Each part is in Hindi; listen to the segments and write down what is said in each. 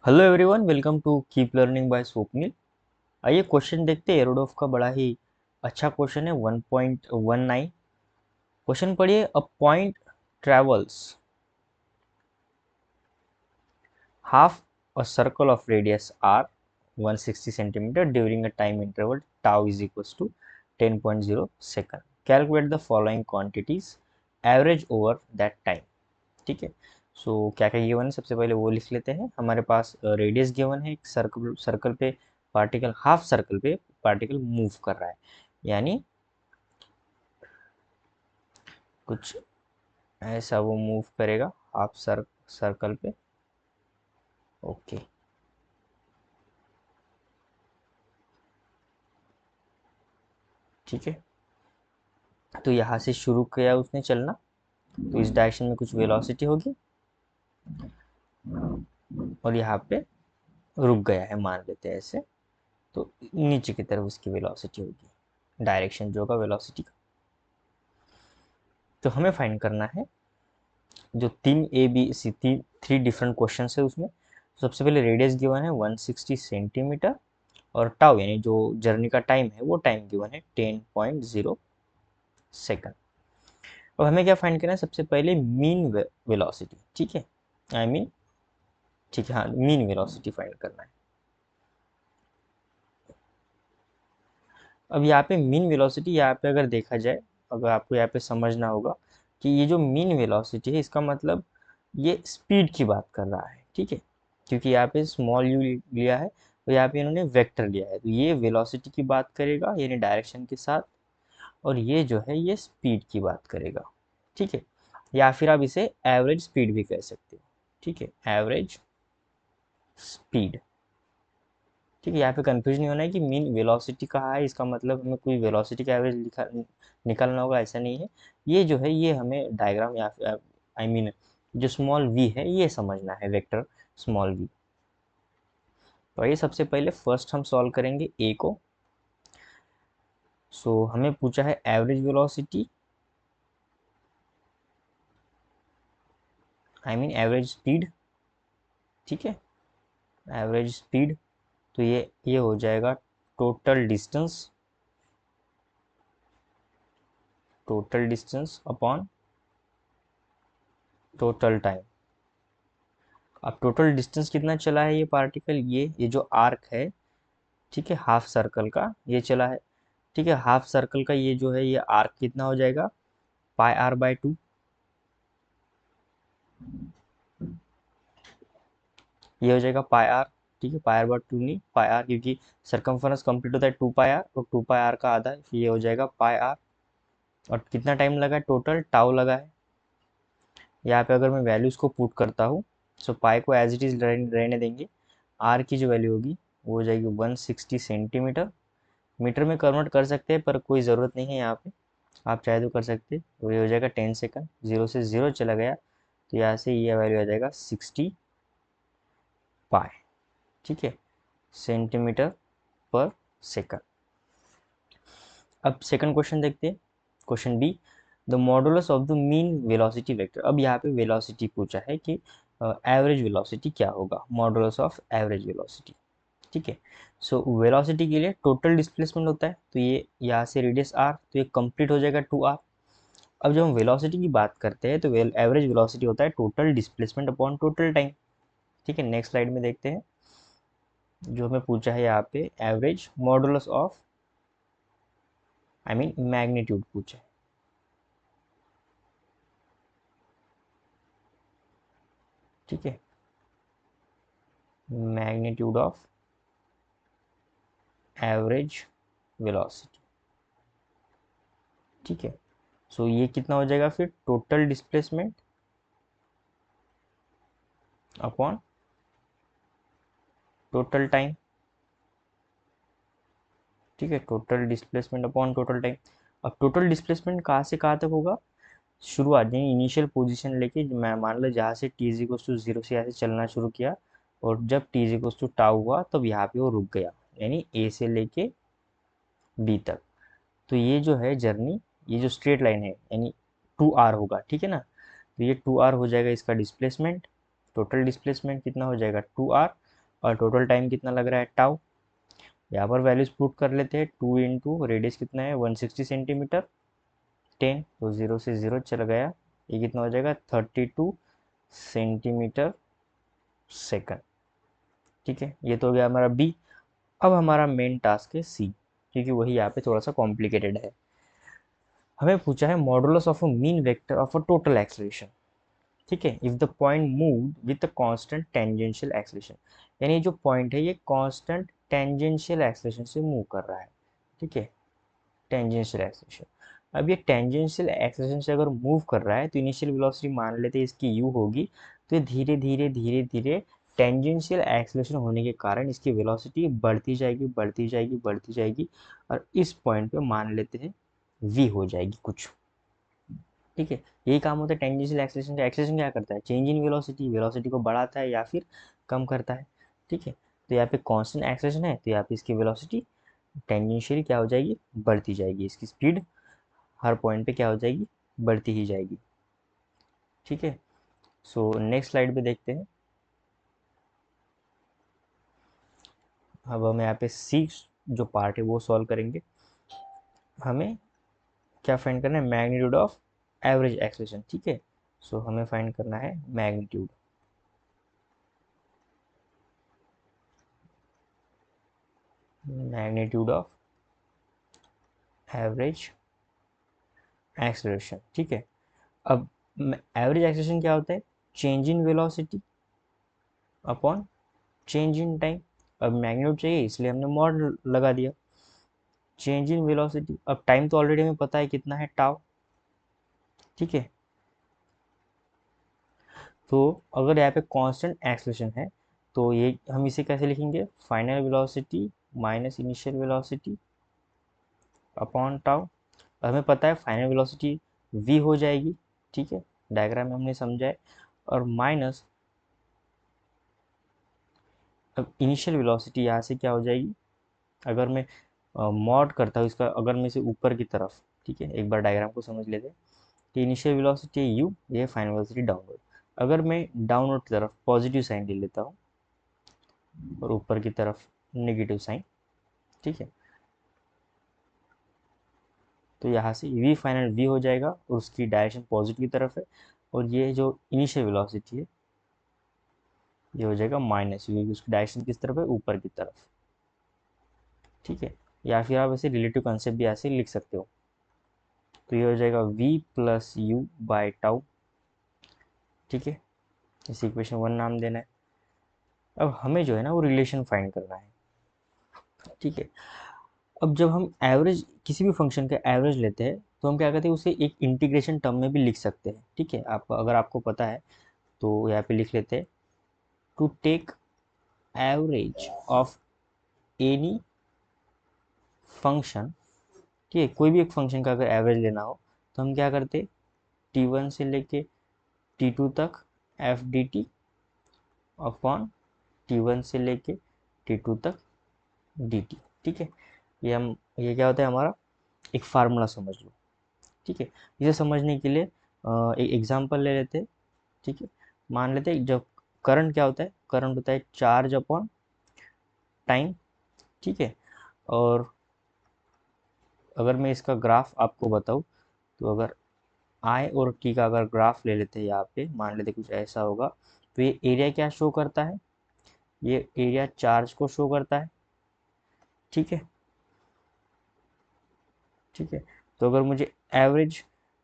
Hello everyone, welcome to keep learning by Swapnil. आइए क्वेश्चन देखते हैं। एरोडॉफ का बड़ा ही अच्छा क्वेश्चन है 1.19। क्वेश्चन पढ़िए। A point travels half a circle of radius r 160 centimetre during a time interval tau is equals to 10.0 second. Calculate the following quantities average over that time. ठीक है। सो क्या क्या गिवन है, सबसे पहले वो लिख लेते हैं। हमारे पास रेडियस गिवन है, एक सर्कल सर्कल पे पार्टिकल, हाफ सर्कल पे पार्टिकल मूव कर रहा है, यानी कुछ ऐसा वो मूव करेगा हाफ सर्कल पे। ओके, ठीक है। तो यहाँ से शुरू किया उसने चलना, तो इस डायरेक्शन में कुछ वेलोसिटी होगी और यहाँ पे रुक गया है, मान लेते हैं ऐसे। तो नीचे की तरफ उसकी वेलोसिटी होगी, डायरेक्शन जो होगा वेलोसिटी का। तो हमें फाइंड करना है जो तीन ए बी सी तीन थ्री डिफरेंट क्वेश्चन है उसमें। सबसे पहले रेडियस गिवन है 160 सेंटीमीटर और टाउ यानी जो जर्नी का टाइम है वो टाइम गिवन है 10.0 सेकंड। अब हमें क्या फाइंड करना है, सबसे पहले मीन वेलोसिटी। ठीक है, आई मीन, ठीक है, हाँ, मीन वेलोसिटी फाइंड करना है। अब यहाँ पे मीन वेलोसिटी, यहाँ पे अगर देखा जाए, अगर आपको यहाँ पे समझना होगा कि ये जो मीन वेलोसिटी है इसका मतलब ये स्पीड की बात कर रहा है। ठीक है, क्योंकि यहाँ पे स्मॉल यू लिया है तो यहाँ पे इन्होंने वेक्टर लिया है, तो ये वेलोसिटी की बात करेगा यानी डायरेक्शन के साथ, और ये जो है ये स्पीड की बात करेगा। ठीक है, या फिर आप इसे एवरेज स्पीड भी कह सकते हो। ठीक है, एवरेज स्पीड। ठीक है, यहाँ पे कंफ्यूज नहीं होना है कि मीन वेलोसिटी कहाँ है, इसका मतलब हमें कोई वेलोसिटी का एवरेज निकालना होगा, ऐसा नहीं है। ये जो है ये हमें डायग्राम या आई मीन जो स्मॉल वी है ये समझना है, वेक्टर स्मॉल वी। तो ये सबसे पहले फर्स्ट हम सॉल्व करेंगे ए को। सो हमें पूछा है average velocity, I mean average speed. ठीक है, एवरेज स्पीड। तो ये हो जाएगा total distance, total distance upon total time. अब टोटल डिस्टेंस कितना चला है ये पार्टिकल, ये जो आर्क है, ठीक है, हाफ सर्कल का ये चला है। ठीक है, हाफ सर्कल का ये जो है ये आर्क कितना हो जाएगा, पाई आर बाय 2। ये हो जाएगा पाई आर। ठीक है, पाई आर बाय 2 नहीं, पाई आर, क्योंकि सरकमफेरेंस कंप्लीट होता है 2 पाई आर, और 2 पाई आर का आधा ये हो जाएगा पाई आर। और कितना टाइम लगा है, टोटल टाउ लगा है। यहाँ पे अगर मैं वैल्यूज को पुट करता हूँ, सो पाई को एज इट इज रहने देंगे। आर की जो वैल्यू होगी वो हो जाएगी 160 सेंटीमीटर। मीटर में कन्वर्ट कर सकते हैं पर कोई ज़रूरत नहीं है यहाँ पे, आप चाहे तो कर सकते हैं। तो ये हो जाएगा 10 सेकंड, जीरो से ज़ीरो चला गया तो यहाँ से ये वैल्यू आ जाएगा 60 पाई। ठीक है, सेंटीमीटर पर सेकंड। अब सेकंड क्वेश्चन देखते हैं, question b. The modulus of the mean velocity vector. अब यहाँ पे वेलोसिटी पूछा है कि एवरेज वेलोसिटी क्या होगा, मॉडुलस ऑफ एवरेज वेलोसिटी। ठीक है, सो वेलोसिटी के लिए टोटल डिस्प्लेसमेंट होता है, तो ये यहाँ से रेडियस आर, तो ये कंप्लीट हो जाएगा 2 आर। अब जब हम वेलोसिटी की बात करते हैं तो एवरेज वेलोसिटी होता है total displacement upon total time. ठीक है, नेक्स्ट स्लाइड में देखते हैं। जो हमें पूछा है यहाँ पे average modulus of, I mean magnitude पूछा है। ठीक है, मैग्नीट्यूड ऑफ एवरेज वेलोसिटी। ठीक है, सो ये कितना हो जाएगा फिर, total displacement upon total time. ठीक है, total displacement upon total time. अब टोटल डिस्प्लेसमेंट कहाँ से कहाँ तक होगा, शुरुआत यानी इनिशियल पोजीशन लेके, मैं मान लो जहाँ से t is equals to zero से यहाँ से चलना शुरू किया, और जब t is equals to tau हुआ तब यहाँ पे वो रुक गया, यानी ए से लेके बी तक। तो ये जो है जर्नी, ये जो स्ट्रेट लाइन है यानी 2 आर होगा। ठीक है ना, तो ये 2 आर हो जाएगा इसका डिस्प्लेसमेंट। टोटल डिस्प्लेसमेंट कितना हो जाएगा 2 आर, और टोटल टाइम कितना लग रहा है टाउ। यहाँ पर वैल्यूज पुट कर लेते हैं, 2 इंटू रेडियस कितना है 160 सेंटीमीटर 10, तो 0 से 0 चला गया, ये कितना हो जाएगा 32 सेंटीमीटर सेकंड। ठीक है, ये तो हो गया हमारा बी। अब हमारा मेन टास्क है सी, क्योंकि वही यहाँ पे थोड़ा सा कॉम्प्लिकेटेड है। हमें पूछा है modulus of a mean vector of a total acceleration. ठीक है, if the point move with a constant tangential acceleration, यानी जो पॉइंट है ये कांस्टेंट टेंजेंशियल एक्सलेशन से मूव कर रहा है। ठीक है, टेंजेंशियल एक्सलेशन। अब ये टेंजेंशियल एक्सलेशन से अगर मूव कर रहा है तो इनिशियल वेलोसिटी मान लेते हैं इसकी यू होगी, तो ये धीरे धीरे धीरे धीरे टेंजेंशियल एक्सलेशन होने के कारण इसकी वेलोसिटी बढ़ती जाएगी बढ़ती जाएगी बढ़ती जाएगी, और इस पॉइंट पे मान लेते हैं वी हो जाएगी कुछ। ठीक है, यही काम होता है टेंजेंशियल एक्सलेशन का। एक्सलेशन क्या करता है, चेंज इन वेलोसिटी, वेलोसिटी को बढ़ाता है या फिर कम करता है। ठीक है, तो यहाँ पे कांस्टेंट एक्सलेशन है तो यहाँ पे इसकी वेलोसिटी टेंजेंशियली क्या हो जाएगी, बढ़ती जाएगी, इसकी स्पीड हर पॉइंट पे क्या हो जाएगी, बढ़ती ही जाएगी। ठीक है, सो नेक्स्ट स्लाइड पे देखते हैं। अब हम यहाँ पे सी जो पार्ट है वो सॉल्व करेंगे। हमें क्या फाइंड करना है, मैग्नीट्यूड ऑफ एवरेज एक्सलेशन। ठीक है, सो हमें फाइंड करना है magnitude. Magnitude of average acceleration. ठीक है, अब एवरेज एक्सलेशन क्या होता है, change in velocity upon change in time. अब मैग्नीट्यूड चाहिए इसलिए हमने मॉड लगा दिया, चेंज इन वेलोसिटी। अब टाइम तो ऑलरेडी हमें पता है कितना है टाउ। ठीक है, तो अगर यहाँ पे कांस्टेंट एक्सलेशन है तो ये हम इसे कैसे लिखेंगे, final velocity minus initial velocity upon tau. हमें पता है फाइनल वेलोसिटी v हो जाएगी। ठीक है, डायग्राम में हमने समझा है, और माइनस अब इनिशियल वेलोसिटी यहाँ से क्या हो जाएगी, अगर मैं मॉड करता हूँ इसका, अगर मैं इसे ऊपर की तरफ, ठीक है एक बार डायग्राम को समझ लेते हैं, कि इनिशियल वेलोसिटी है u, ये फाइनल वेलोसिटी डाउनवर्ड। अगर मैं डाउनवर्ड की तरफ पॉजिटिव साइन ले लेता हूँ और ऊपर की तरफ नेगेटिव साइन, ठीक है, तो यहाँ से v फाइनल v हो जाएगा और उसकी डायरेक्शन पॉजिटिव की तरफ है, और ये जो इनिशियल वेलोसिटी है ये हो जाएगा माइनस u, क्योंकि उसकी डायरेक्शन किस तरफ है, ऊपर की तरफ। ठीक है, या फिर आप ऐसे रिलेटिव कंसेप्ट भी ऐसे लिख सकते हो, तो ये हो जाएगा v plus you by tau. ठीक है, इस इक्वेशन 1 नाम देना है। अब हमें जो है ना वो रिलेशन फाइंड करना है। ठीक है, अब जब हम एवरेज किसी भी फंक्शन का एवरेज लेते हैं तो हम क्या करते हैं, उसे एक इंटीग्रेशन टर्म में भी लिख सकते हैं। ठीक है, आप अगर आपको पता है तो यहाँ पे लिख लेते हैं, to take average of any function. ठीक है, कोई भी एक फंक्शन का अगर एवरेज लेना हो तो हम क्या करते, t1 से लेके t2 तक F D T upon t1 से लेके t2 तक dt। ठीक है, ये क्या होता है हमारा एक फार्मूला समझ लो। ठीक है, इसे समझने के लिए एक एग्जांपल ले लेते हैं। ठीक है, मान लेते हैं जब करंट क्या होता है, करंट होता है चार्ज अपॉन टाइम। ठीक है, और अगर मैं इसका ग्राफ आपको बताऊं, तो अगर आई और टी का अगर ग्राफ ले लेते हैं, यहाँ पे मान लेते कुछ ऐसा होगा, तो ये एरिया क्या शो करता है, ये एरिया चार्ज को शो करता है। ठीक है, ठीक है, तो अगर मुझे एवरेज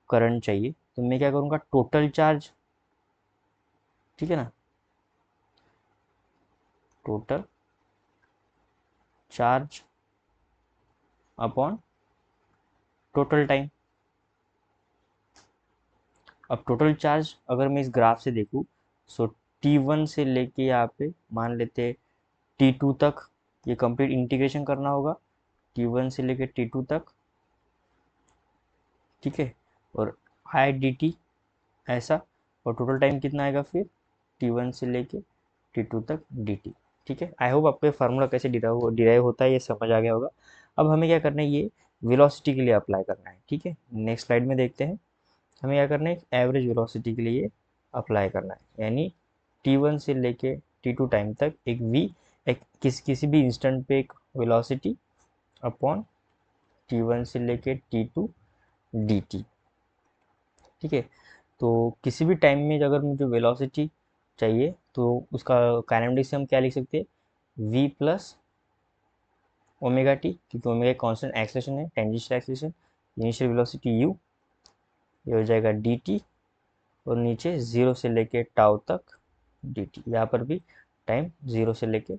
करंट चाहिए तो मैं क्या करूँगा, टोटल चार्ज, ठीक है ना, total charge upon total time. अब टोटल चार्ज अगर मैं इस ग्राफ से देखूँ, सो T1 से लेके यहाँ पे मान लेते T2 तक, ये कंप्लीट इंटीग्रेशन करना होगा T1 से लेके T2 तक। ठीक है, और आई डी टी ऐसा, और टोटल टाइम कितना आएगा फिर T1 से लेके T2 तक dt। ठीक है, आई होप आपको ये फार्मूला कैसे डिराइव होता है ये समझ आ गया होगा। अब हमें क्या करना है, ये वेलोसिटी के लिए अप्लाई करना है। ठीक है, नेक्स्ट स्लाइड में देखते हैं। हमें क्या करना है, एवरेज वेलोसिटी के लिए अप्लाई करना है, यानी T1 से लेके T2 टाइम तक एक v एक किसी भी इंस्टेंट पे एक वेलोसिटी अपॉन t1 से लेके t2 dt। ठीक है, तो किसी भी टाइम में अगर मुझे वेलोसिटी चाहिए तो उसका काइनेमेटिक्स से हम क्या लिख सकते हैं, v प्लस ओमेगा टी, क्योंकि ओमेगा कांस्टेंट एक्सेलरेशन है, tangential acceleration, initial velocity u, ये हो जाएगा dt, और नीचे 0 से लेके टाउ तक dt, यहाँ पर भी टाइम 0 से लेके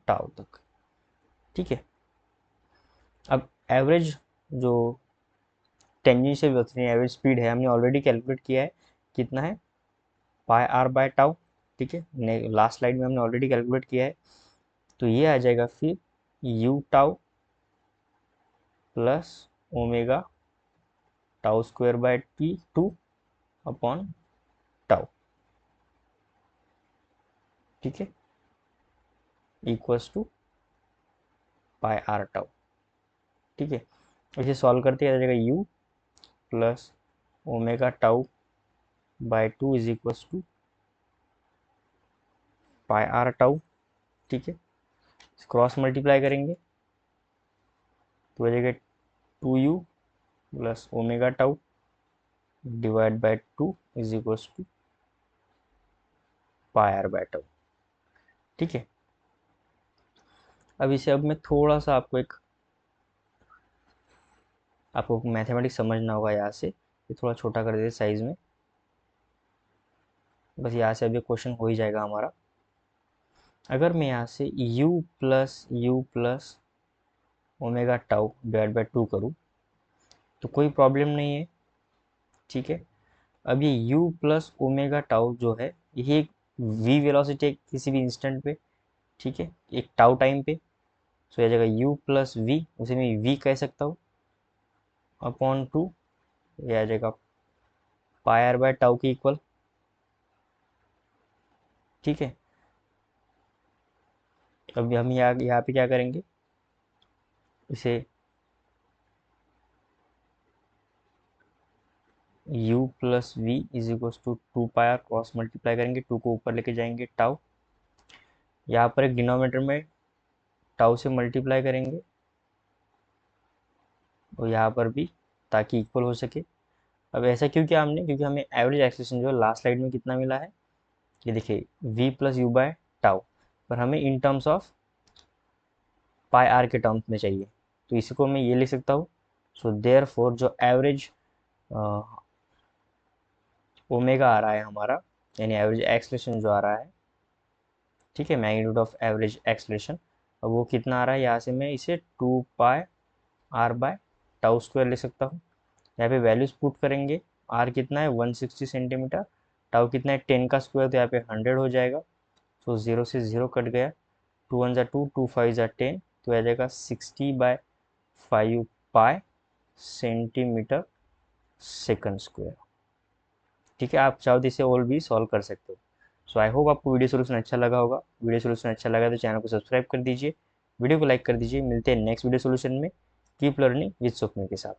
टाउ तक। ठीक है, अब एवरेज जो टेंजेंशियल वेलोसिटी एवरेज स्पीड है हमने ऑलरेडी कैलकुलेट किया है, कितना है, पाई आर बाय टाउ। ठीक है, लास्ट स्लाइड में हमने ऑलरेडी कैलकुलेट किया है, तो ये आ जाएगा फिर u tau plus omega tau square by t two upon tau. ठीक है, equals to pi r tau. ठीक है, इसे सॉल्व करते आ जाएगा u plus omega tau by two is equals to pi r tau. ठीक है, क्रॉस मल्टीप्लाई करेंगे तो हो जाएगा 2u plus omega tau divide by 2 is equals to pi r by tau. ठीक है, अब मैं थोड़ा सा आपको मैथमेटिक्स समझना होगा, यहाँ से ये थोड़ा छोटा कर देते साइज में, बस यहाँ से अब ये क्वेश्चन हो ही जाएगा हमारा। अगर मैं यहाँ से u plus omega tau divide by 2 करूँ तो कोई प्रॉब्लम नहीं है। ठीक है, अब ये u प्लस ओमेगा टाउ जो है, ये एक v वेलोसिटी है किसी भी इंस्टेंट पे। ठीक है, एक टाउ टाइम पे, सो यह जाएगा u प्लस वी, उसे मैं v कह सकता हूँ, अपॉन 2, यह आ जाएगा पाई आर बाय टाउ के इक्वल। ठीक है, अब हम यहाँ पे क्या करेंगे, इसे u plus v is equals to 2 pi r, cross multiply करेंगे, 2 को ऊपर लेके जाएंगे, टाउ, यहाँ पर एक डिनोमिनेटर में टाउ से मल्टीप्लाई करेंगे, और यहाँ पर भी, ताकि इक्वल हो सके। अब ऐसा क्यों किया हमने, क्योंकि हमें एवरेज एक्सेलरेशन जो लास्ट स्लाइड में कितना मिला है, ये देखिए v plus u by tau, पर हमें in terms of pi r के टर्म्स में चाहिए, तो इसी को मैं ये लिख सकता हूँ। सो देयर फोर जो एवरेज ओमेगा आ रहा है हमारा, यानी एवरेज एक्सलेशन जो आ रहा है, ठीक है, मैग्नीट्यूड ऑफ एवरेज एक्सलेशन, अब वो कितना आ रहा है, यहाँ से मैं इसे 2 pi r by tau square ले सकता हूँ। यहाँ पे वैल्यूज पुट करेंगे, आर कितना है 160 सेंटीमीटर, टाउ कितना है 10 का स्क्वायर, तो यहाँ पे 100 हो जाएगा। सो 0 से 0 कट गया, 2 1 ज़ा 2, 2 5 ज़ा 10, तो आ जाएगा 60/5 पाई सेंटीमीटर सेकंड स्क्वायर। ठीक है, आप चाहो तो इसे और भी सॉल्व कर सकते हो। सो आई होप आपको वीडियो सोल्यूशन अच्छा लगा होगा। वीडियो सोल्यूशन अच्छा लगा तो चैनल को सब्सक्राइब कर दीजिए, वीडियो को लाइक कर दीजिए। मिलते हैं नेक्स्ट वीडियो सोल्यूशन में। कीप लर्निंग विद स्वप्न के साथ।